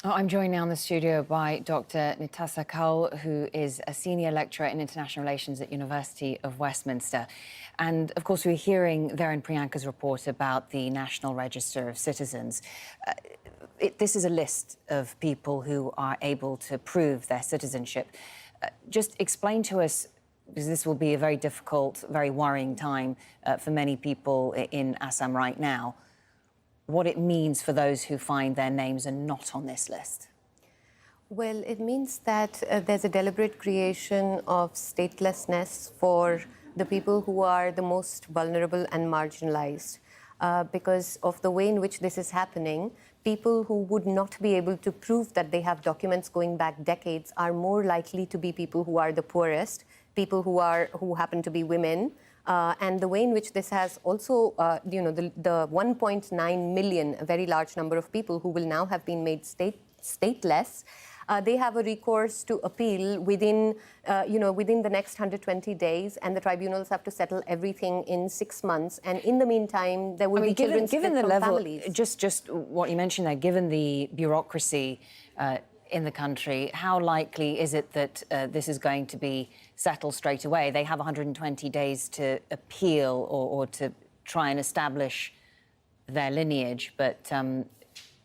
I'm joined now in the studio by Dr. Nitasha Kaul, who is a senior lecturer in international relations at University of Westminster. And, of course, we're hearing there in Priyanka's report about the National Register of Citizens. This is a list of people who are able to prove their citizenship. Just explain to us, because this will be a very difficult, very worrying time for many people in Assam right now, what it means for those who find their names are not on this list. Well, it means that there's a deliberate creation of statelessness for the people who are the most vulnerable and marginalized. Because of the way in which this is happening, people who would not be able to prove that they have documents going back decades are more likely to be people who are the poorest, people who happen to be women. And the way in which this has also, the 1.9 million, a very large number of people who will now have been made stateless, they have a recourse to appeal within the next 120 days, and the tribunals have to settle everything in 6 months. And in the meantime, there will be children split from families. Just what you mentioned there, given the bureaucracy in the country, how likely is it that this is going to be settled straight away? They have 120 days to appeal or to try and establish their lineage, but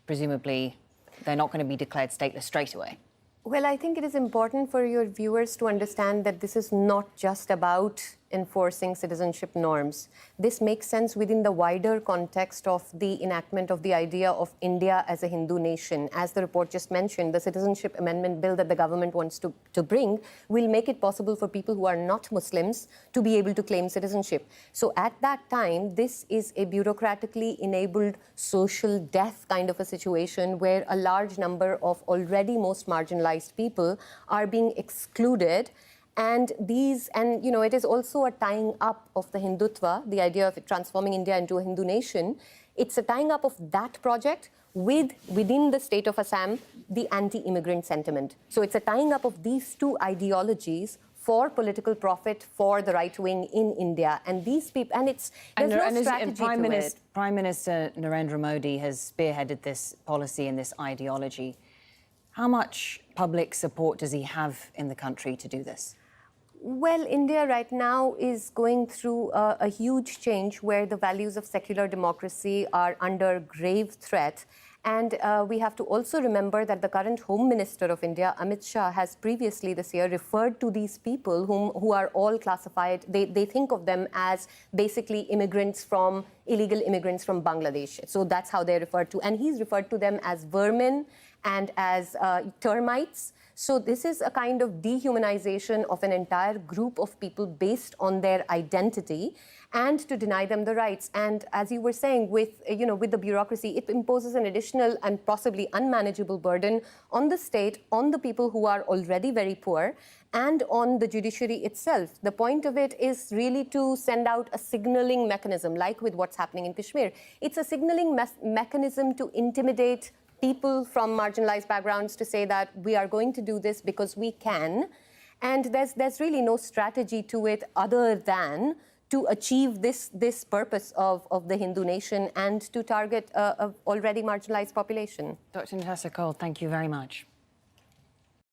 presumably they're not going to be declared stateless straight away. Well, I think it is important for your viewers to understand that this is not just about enforcing citizenship norms. This makes sense within the wider context of the enactment of the idea of India as a Hindu nation. As the report just mentioned, the Citizenship Amendment Bill that the government wants to bring will make it possible for people who are not Muslims to be able to claim citizenship. So at that time, this is a bureaucratically enabled social death kind of a situation where a large number of already most marginalized people are being excluded. And it is also a tying up of the Hindutva, the idea of transforming India into a Hindu nation. It's a tying up of that project within the state of Assam, the anti-immigrant sentiment. So it's a tying up of these two ideologies for political profit for the right wing in India. And these people, there's no strategy to it. Prime Minister Narendra Modi has spearheaded this policy and this ideology. How much public support does he have in the country to do this? Well, India right now is going through a huge change where the values of secular democracy are under grave threat. And we have to also remember that the current Home Minister of India, Amit Shah, has previously this year referred to these people who are all classified. They think of them as basically illegal immigrants from Bangladesh. So that's how they're referred to. And he's referred to them as vermin and as termites. So this is a kind of dehumanization of an entire group of people based on their identity and to deny them the rights. And as you were saying, with the bureaucracy, it imposes an additional and possibly unmanageable burden on the state, on the people who are already very poor, and on the judiciary itself. The point of it is really to send out a signaling mechanism, like with what's happening in Kashmir. It's a signaling mechanism to intimidate people from marginalized backgrounds to say that we are going to do this because we can. And there's really no strategy to it other than to achieve this purpose of the Hindu nation and to target an already marginalized population. Dr. Nitasha Kaul, thank you very much.